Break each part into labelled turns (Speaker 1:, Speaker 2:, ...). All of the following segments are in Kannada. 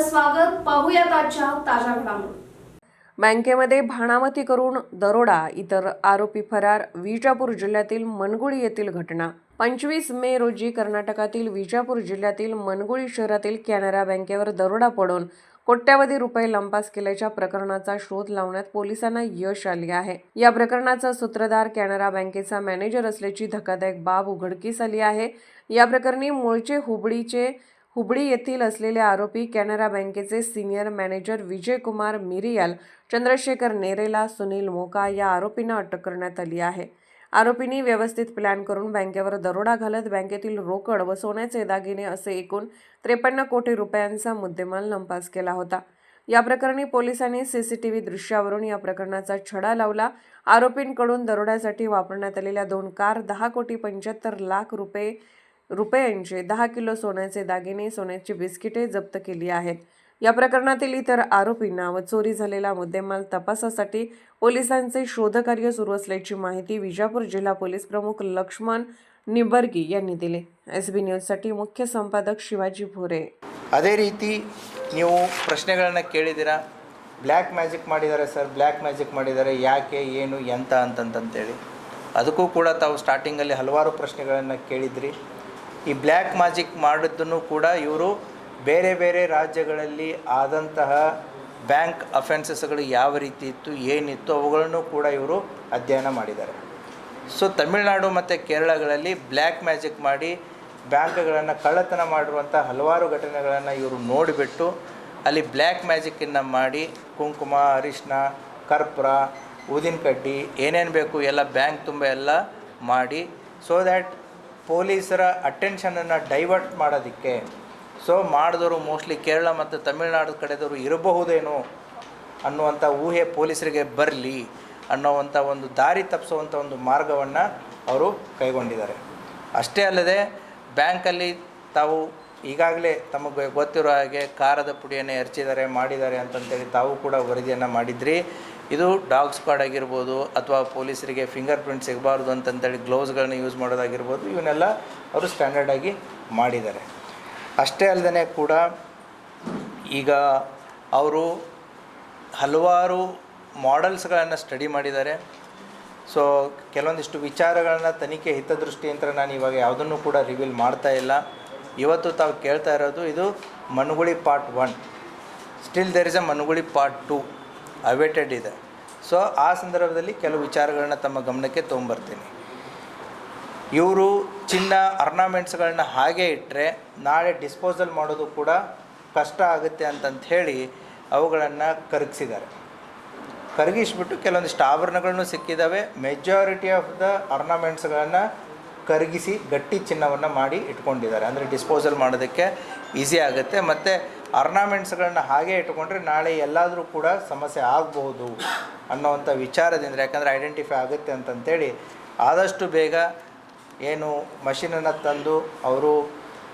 Speaker 1: आपलं स्वागत. पाहूयात आजच्या ताज्या घडामोडी.
Speaker 2: बँकेमध्ये भाणामती करून दरोडा, इतर आरोपी फरार. विजापूर जिल्ह्यातील मनगुळी येथील घटना. 25 मे रोजी कर्नाटकातील विजापूर जिल्ह्यातील मनगुळी शहरातील कॅनरा बँकेवर दरोडा पडून कोट्यावधी रुपये लंपास केल्याच्या प्रकरणाचा शोध लावण्यात पोलिसांना यश आले आहे. या प्रकरणाचा सूत्रधार कॅनरा बँकेचा मॅनेजर असल्याची धक्कादायक बाब उघडकीस आली आहे. या प्रकरणी मूळचे हुबळी येथील असलेले आरोपी कॅनरा बँकेचे सिनियर मॅनेजर विजय कुमार मिरियाल, चंद्रशेखर नेरेला, सुनील मोका या आरोपींना अटक करण्यात आली आहे. आरोपींनी व्यवस्थित प्लॅन करून बँकेवर दरोडा घालत बँकेतील रोकड व सोन्याचे दागिने असे एकूण 53 कोटी रुपयांचा मुद्देमाल लंपास केला होता. या प्रकरणी पोलिसांनी सीसीटीव्ही दृश्यावरून या प्रकरणाचा छडा लावला. आरोपींकडून दरोड्यासाठी वापरण्यात आलेल्या 2 कार, 10,75,00,000 रुपयांचे 10 किलो सोन्याचे दागिने, सोन्याची बिस्किटे जप्त केली आहेत. या प्रकरणातील इतर आरोपींना व चोरी झालेला मुद्देमाल तपासासाठी पोलिसांचे शोधकार्य सुरू असल्याची माहिती विजापूर जिल्हा पोलीस प्रमुख लक्ष्मण निबर्गी यांनी दिली. SB ನ್ಯೂಸ್साठी ಮುಖ್ಯ ಸಂಪಾದಕ ಶಿವಾಜಿ ಭೋರೆ.
Speaker 3: ಅದೇ ರೀತಿ ನೀವು ಪ್ರಶ್ನೆಗಳನ್ನು ಕೇಳಿದ್ದೀರಾ. ಬ್ಲ್ಯಾಕ್ ಮ್ಯಾಜಿಕ್ ಮಾಡಿದ್ದಾರೆ ಸರ್, ಬ್ಲ್ಯಾಕ್ ಮ್ಯಾಜಿಕ್ ಮಾಡಿದ್ದಾರೆ, ಯಾಕೆ, ಏನು, ಎಂತ ಅಂತಂತೇಳಿ. ಅದಕ್ಕೂ ಕೂಡ ತಾವು ಸ್ಟಾರ್ಟಿಂಗಲ್ಲಿ ಹಲವಾರು ಪ್ರಶ್ನೆಗಳನ್ನು ಕೇಳಿದ್ರಿ. ಈ ಬ್ಲ್ಯಾಕ್ ಮ್ಯಾಜಿಕ್ ಮಾಡಿದ್ದನ್ನು ಕೂಡ ಇವರು ಬೇರೆ ಬೇರೆ ರಾಜ್ಯಗಳಲ್ಲಿ ಆದಂತಹ ಬ್ಯಾಂಕ್ ಅಫೆನ್ಸಸ್ಗಳು ಯಾವ ರೀತಿ ಇತ್ತು, ಏನಿತ್ತು ಅವುಗಳನ್ನು ಕೂಡ ಇವರು ಅಧ್ಯಯನ ಮಾಡಿದ್ದಾರೆ. ಸೊ ತಮಿಳುನಾಡು ಮತ್ತು ಕೇರಳಗಳಲ್ಲಿ ಬ್ಲ್ಯಾಕ್ ಮ್ಯಾಜಿಕ್ ಮಾಡಿ ಬ್ಯಾಂಕ್ಗಳನ್ನು ಕಳ್ಳತನ ಮಾಡಿರುವಂಥ ಹಲವಾರು ಘಟನೆಗಳನ್ನು ಇವರು ನೋಡಿಬಿಟ್ಟು ಅಲ್ಲಿ ಬ್ಲ್ಯಾಕ್ ಮ್ಯಾಜಿಕ್ಕನ್ನು ಮಾಡಿ ಕುಂಕುಮ, ಅರಿಶಿನ, ಕರ್ಪೂರ, ಊದಿನ ಕಡ್ಡಿ ಏನೇನು ಬೇಕು ಎಲ್ಲ ಬ್ಯಾಂಕ್ ತುಂಬ ಎಲ್ಲ ಮಾಡಿ ಸೊ ದ್ಯಾಟ್ ಪೊಲೀಸರ ಅಟೆನ್ಷನನ್ನು ಡೈವರ್ಟ್ ಮಾಡೋದಕ್ಕೆ. ಸೊ ಮಾಡಿದವರು ಮೋಸ್ಟ್ಲಿ ಕೇರಳ ಮತ್ತು ತಮಿಳುನಾಡು ಕಡೆದವರು ಇರಬಹುದೇನೋ ಅನ್ನುವಂಥ ಊಹೆ ಪೊಲೀಸರಿಗೆ ಬರಲಿ ಅನ್ನೋವಂಥ ಒಂದು ದಾರಿ ತಪ್ಪಿಸುವಂಥ ಒಂದು ಮಾರ್ಗವನ್ನು ಅವರು ಕೈಗೊಂಡಿದ್ದಾರೆ. ಅಷ್ಟೇ ಅಲ್ಲದೆ ಬ್ಯಾಂಕಲ್ಲಿ ತಾವು ಈಗಾಗಲೇ ತಮಗೆ ಗೊತ್ತಿರೋ ಹಾಗೆ ಖಾರದ ಪುಡಿಯನ್ನು ಎರಚಿದ್ದಾರೆ, ಮಾಡಿದ್ದಾರೆ ಅಂತಂತೇಳಿ ತಾವು ಕೂಡ ವರದಿಯನ್ನು ಮಾಡಿದ್ರಿ. ಇದು ಡಾಗ್ ಸ್ಕ್ವಾಡ್ ಆಗಿರ್ಬೋದು ಅಥವಾ ಪೊಲೀಸರಿಗೆ ಫಿಂಗರ್ ಪ್ರಿಂಟ್ ಸಿಗಬಾರ್ದು ಅಂತಂತೇಳಿ ಗ್ಲೌಸ್ಗಳನ್ನ ಯೂಸ್ ಮಾಡೋದಾಗಿರ್ಬೋದು, ಇವನ್ನೆಲ್ಲ ಅವರು ಸ್ಟ್ಯಾಂಡರ್ಡಾಗಿ ಮಾಡಿದ್ದಾರೆ. ಅಷ್ಟೇ ಅಲ್ಲದೆ ಕೂಡ ಈಗ ಅವರು ಹಲವಾರು ಮಾಡೆಲ್ಸ್ಗಳನ್ನು ಸ್ಟಡಿ ಮಾಡಿದ್ದಾರೆ. ಸೊ ಕೆಲವೊಂದಿಷ್ಟು ವಿಚಾರಗಳನ್ನು ತನಿಖೆ ಹಿತದೃಷ್ಟಿಯಿಂದ ನಾನು ಇವಾಗ ಯಾವುದನ್ನು ಕೂಡ ರಿವೀಲ್ ಮಾಡ್ತಾ ಇಲ್ಲ. ಇವತ್ತು ತಾವು ಕೇಳ್ತಾ ಇರೋದು ಇದು Manuguli part 1. Still there is a Manuguli part 2 awaited ಇದೆ. ಸೊ ಆ ಸಂದರ್ಭದಲ್ಲಿ ಕೆಲವು ವಿಚಾರಗಳನ್ನ ತಮ್ಮ ಗಮನಕ್ಕೆ ತೊಗೊಂಬರ್ತೀನಿ. ಇವರು ಚಿನ್ನ ಆರ್ನಾಮೆಂಟ್ಸ್ಗಳನ್ನ ಹಾಗೆ ಇಟ್ಟರೆ ನಾಳೆ ಡಿಸ್ಪೋಸಲ್ ಮಾಡೋದು ಕೂಡ ಕಷ್ಟ ಆಗುತ್ತೆ ಅಂತಂತ ಹೇಳಿ ಅವುಗಳನ್ನು ಕರಗಿಸಿದ್ದಾರೆ. ಕರಗಿಸ್ಬಿಟ್ಟು ಕೆಲವೊಂದಿಷ್ಟು ಆಭರಣಗಳನ್ನು ಸಿಕ್ಕಿದ್ದಾವೆ. ಮೆಜಾರಿಟಿ ಆಫ್ ದ ಆರ್ನಾಮೆಂಟ್ಸ್ಗಳನ್ನು ಕರಗಿಸಿ ಗಟ್ಟಿ ಚಿನ್ನವನ್ನು ಮಾಡಿ ಇಟ್ಕೊಂಡಿದ್ದಾರೆ. ಅಂದರೆ ಡಿಸ್ಪೋಸಲ್ ಮಾಡೋದಕ್ಕೆ ಈಸಿ ಆಗುತ್ತೆ. ಮತ್ತು ಆರ್ನಾಮೆಂಟ್ಸ್ಗಳನ್ನ ಹಾಗೆ ಇಟ್ಕೊಂಡ್ರೆ ನಾಳೆ ಎಲ್ಲಾದರೂ ಕೂಡ ಸಮಸ್ಯೆ ಆಗಬಹುದು ಅನ್ನೋವಂಥ ವಿಚಾರದಿಂದ, ಯಾಕಂದರೆ ಐಡೆಂಟಿಫೈ ಆಗುತ್ತೆ ಅಂತಂತೇಳಿ ಆದಷ್ಟು ಬೇಗ ಏನು ಮಷೀನನ್ನು ತಂದು ಅವರು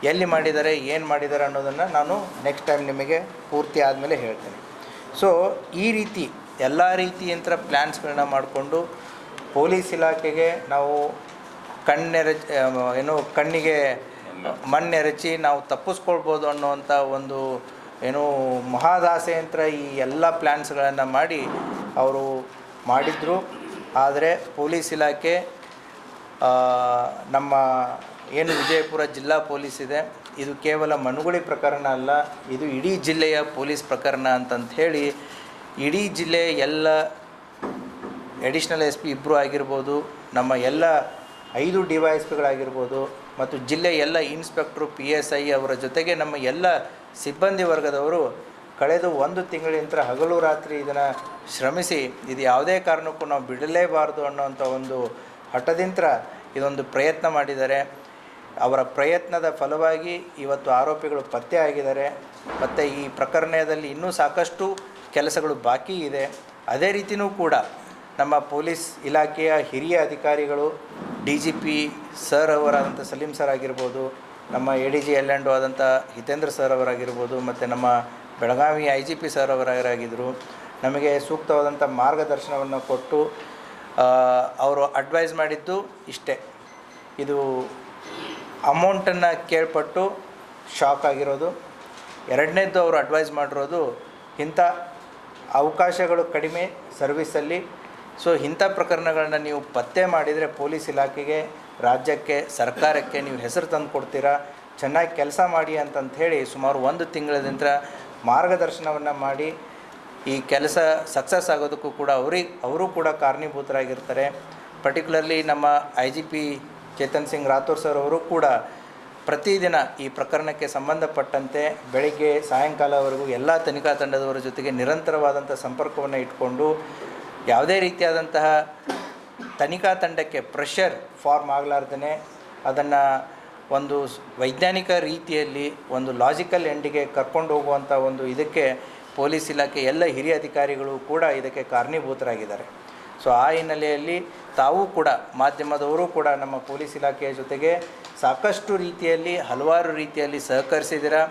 Speaker 3: ಎಲ್ಲಿ ಮಾಡಿದ್ದಾರೆ, ಏನು ಮಾಡಿದ್ದಾರೆ ಅನ್ನೋದನ್ನು ನಾನು ನೆಕ್ಸ್ಟ್ ಟೈಮ್ ನಿಮಗೆ ಪೂರ್ತಿ ಆದಮೇಲೆ ಹೇಳ್ತೇನೆ. ಸೊ ಈ ರೀತಿ ಎಲ್ಲ ರೀತಿಯಂಥ ಪ್ಲ್ಯಾನ್ಸ್ಗಳನ್ನ ಮಾಡಿಕೊಂಡು ಪೊಲೀಸ್ ಇಲಾಖೆಗೆ ನಾವು ಕಣ್ಣಿಗೆ ಮಣ್ಣೆರಚಿ ನಾವು ತಪ್ಪಿಸ್ಕೊಳ್ಬೋದು ಅನ್ನೋವಂಥ ಒಂದು ಮಹಾದಾಸೆಯಂತ್ರ ಈ ಎಲ್ಲ ಪ್ಲ್ಯಾನ್ಸ್ಗಳನ್ನು ಮಾಡಿ ಅವರು ಮಾಡಿದರು. ಆದರೆ ಪೊಲೀಸ್ ಇಲಾಖೆ ನಮ್ಮ ಏನು ವಿಜಯಪುರ ಜಿಲ್ಲಾ ಪೊಲೀಸ್ ಇದೆ, ಇದು ಕೇವಲ ಮನುಗುಳಿ ಪ್ರಕರಣ ಅಲ್ಲ, ಇದು ಇಡೀ ಜಿಲ್ಲೆಯ ಪೊಲೀಸ್ ಪ್ರಕರಣ ಅಂತಂತ ಹೇಳಿ ಇಡೀ ಜಿಲ್ಲೆಯ ಎಲ್ಲ ಅಡಿಷ್ನಲ್ SP ಇಬ್ಬರು ಆಗಿರ್ಬೋದು, ನಮ್ಮ ಎಲ್ಲ 5 DYSPಗಳಾಗಿರ್ಬೋದು ಮತ್ತು ಜಿಲ್ಲೆಯ ಎಲ್ಲ ಇನ್ಸ್ಪೆಕ್ಟ್ರು, PSI ಅವರ ಜೊತೆಗೆ ನಮ್ಮ ಎಲ್ಲ ಸಿಬ್ಬಂದಿ ವರ್ಗದವರು ಕಳೆದ 1 ತಿಂಗಳಿಂದ ಹಗಲು ರಾತ್ರಿ ಇದನ್ನು ಶ್ರಮಿಸಿ ಇದು ಯಾವುದೇ ಕಾರಣಕ್ಕೂ ನಾವು ಬಿಡಲೇಬಾರ್ದು ಅನ್ನೋವಂಥ ಒಂದು ಹಠದಿಂದ ಇದೊಂದು ಪ್ರಯತ್ನ ಮಾಡಿದ್ದಾರೆ. ಅವರ ಪ್ರಯತ್ನದ ಫಲವಾಗಿ ಇವತ್ತು ಆರೋಪಿಗಳು ಪತ್ತೆ ಆಗಿದ್ದಾರೆ. ಮತ್ತು ಈ ಪ್ರಕರಣದಲ್ಲಿ ಇನ್ನೂ ಸಾಕಷ್ಟು ಕೆಲಸಗಳು ಬಾಕಿ ಇದೆ. ಅದೇ ರೀತಿಯೂ ಕೂಡ ನಮ್ಮ ಪೊಲೀಸ್ ಇಲಾಖೆಯ ಹಿರಿಯ ಅಧಿಕಾರಿಗಳು, DGP ಸರ್ ಅವರಾದಂಥ ಸಲೀಂ ಸರ್ ಆಗಿರ್ಬೋದು, ನಮ್ಮ ADG L&O ಆದಂಥ ಹಿತೇಂದ್ರ ಸರ್ ಅವರಾಗಿರ್ಬೋದು, ಮತ್ತು ನಮ್ಮ ಬೆಳಗಾವಿ IGP ಸರ್ ಅವರಾಗಿದ್ದರು, ನಮಗೆ ಸೂಕ್ತವಾದಂಥ ಮಾರ್ಗದರ್ಶನವನ್ನು ಕೊಟ್ಟು ಅವರು ಅಡ್ವೈಸ್ ಮಾಡಿದ್ದು ಇಷ್ಟೇ. ಇದು ಅಮೌಂಟನ್ನು ಕೇಳ್ಪಟ್ಟು ಶಾಕ್ ಆಗಿರೋದು. ಎರಡನೇದ್ದು ಅವರು ಅಡ್ವೈಸ್ ಮಾಡಿರೋದು ಇಂಥ ಅವಕಾಶಗಳು ಕಡಿಮೆ ಸರ್ವಿಸಲ್ಲಿ, ಸೊ ಇಂಥ ಪ್ರಕರಣಗಳನ್ನ ನೀವು ಪತ್ತೆ ಮಾಡಿದರೆ ಪೊಲೀಸ್ ಇಲಾಖೆಗೆ, ರಾಜ್ಯಕ್ಕೆ, ಸರ್ಕಾರಕ್ಕೆ ನೀವು ಹೆಸರು ತಂದು ಕೊಡ್ತೀರಾ, ಚೆನ್ನಾಗಿ ಕೆಲಸ ಮಾಡಿ ಅಂತಂತ ಹೇಳಿ ಸುಮಾರು 1 ತಿಂಗಳಿಂದ ಮಾರ್ಗದರ್ಶನವನ್ನು ಮಾಡಿ ಈ ಕೆಲಸ ಸಕ್ಸಸ್ ಆಗೋದಕ್ಕೂ ಕೂಡ ಅವರು ಕೂಡ ಕಾರಣೀಭೂತರಾಗಿರ್ತಾರೆ. ಪರ್ಟಿಕ್ಯುಲರ್ಲಿ ನಮ್ಮ IGP ಚೇತನ್ ಸಿಂಗ್ ರಾಥೋರ್ ಸರ್ ಅವರು ಕೂಡ ಪ್ರತಿದಿನ ಈ ಪ್ರಕರಣಕ್ಕೆ ಸಂಬಂಧಪಟ್ಟಂತೆ ಬೆಳಿಗ್ಗೆ ಸಾಯಂಕಾಲವರೆಗೂ ಎಲ್ಲ ತನಿಖಾ ತಂಡದವರ ಜೊತೆಗೆ ನಿರಂತರವಾದಂಥ ಸಂಪರ್ಕವನ್ನು ಇಟ್ಕೊಂಡು ಯಾವುದೇ ರೀತಿಯಾದಂತಹ ತನಿಖಾ ತಂಡಕ್ಕೆ ಪ್ರೆಷರ್ ಫಾರ್ಮ್ ಆಗಲಾರ್ದೇ ಅದನ್ನು ಒಂದು ವೈಜ್ಞಾನಿಕ ರೀತಿಯಲ್ಲಿ ಒಂದು ಲಾಜಿಕಲ್ ಎಂಡಿಗೆ ಕರ್ಕೊಂಡು ಹೋಗುವಂಥ ಒಂದು ಇದಕ್ಕೆ ಪೊಲೀಸ್ ಇಲಾಖೆ ಎಲ್ಲ ಹಿರಿಯ ಅಧಿಕಾರಿಗಳು ಕೂಡ ಇದಕ್ಕೆ ಕಾರಣೀಭೂತರಾಗಿದ್ದಾರೆ. ಸೊ ಆ ಹಿನ್ನೆಲೆಯಲ್ಲಿ ತಾವು ಕೂಡ ಮಾಧ್ಯಮದವರು ಕೂಡ ನಮ್ಮ ಪೊಲೀಸ್ ಇಲಾಖೆಯ ಜೊತೆಗೆ ಸಾಕಷ್ಟು ರೀತಿಯಲ್ಲಿ ಹಲವಾರು ರೀತಿಯಲ್ಲಿ ಸಹಕರಿಸಿದ್ದೀರಾ.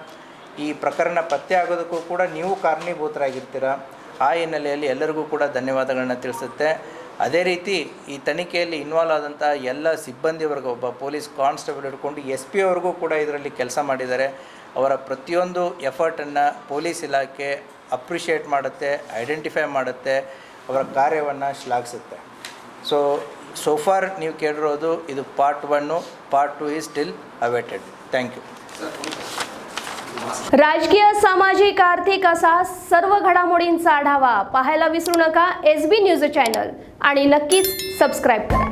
Speaker 3: ಈ ಪ್ರಕರಣ ಪತ್ತೆ ಆಗೋದಕ್ಕೂ ಕೂಡ ನೀವು ಕಾರಣೀಭೂತರಾಗಿರ್ತೀರ. ಆ ಹಿನ್ನೆಲೆಯಲ್ಲಿ ಎಲ್ಲರಿಗೂ ಕೂಡ ಧನ್ಯವಾದಗಳನ್ನ ತಿಳಿಸುತ್ತೆ. ಅದೇ ರೀತಿ ಈ ತನಿಖೆಯಲ್ಲಿ ಇನ್ವಾಲ್ವ್ ಆದಂಥ ಎಲ್ಲ ಸಿಬ್ಬಂದಿವರೆಗೂ, ಒಬ್ಬ ಪೊಲೀಸ್ ಕಾನ್ಸ್ಟೇಬಲ್ ಹಿಡ್ಕೊಂಡು SP ಅವ್ರಿಗೂ ಕೂಡ ಇದರಲ್ಲಿ ಕೆಲಸ ಮಾಡಿದ್ದಾರೆ. ಅವರ ಪ್ರತಿಯೊಂದು ಎಫರ್ಟನ್ನು ಪೊಲೀಸ್ ಇಲಾಖೆ ಅಪ್ರಿಷಿಯೇಟ್ ಮಾಡುತ್ತೆ, ಐಡೆಂಟಿಫೈ ಮಾಡುತ್ತೆ, ಅವರ ಕಾರ್ಯವನ್ನು ಶ್ಲಾಘಿಸುತ್ತೆ. ಸೊ ಫಾರ್ ನೀವು ಕೇಳಿರೋದು ಇದು part 1, part 2 is still awaited. Thank you.
Speaker 1: राजकीय, सामाजिक, आर्थिक असा सर्व घडामोडींचा आढावा पाहायला विसरू नका SB न्यूज चॅनल आणि नक्कीच सबस्क्राईब करा.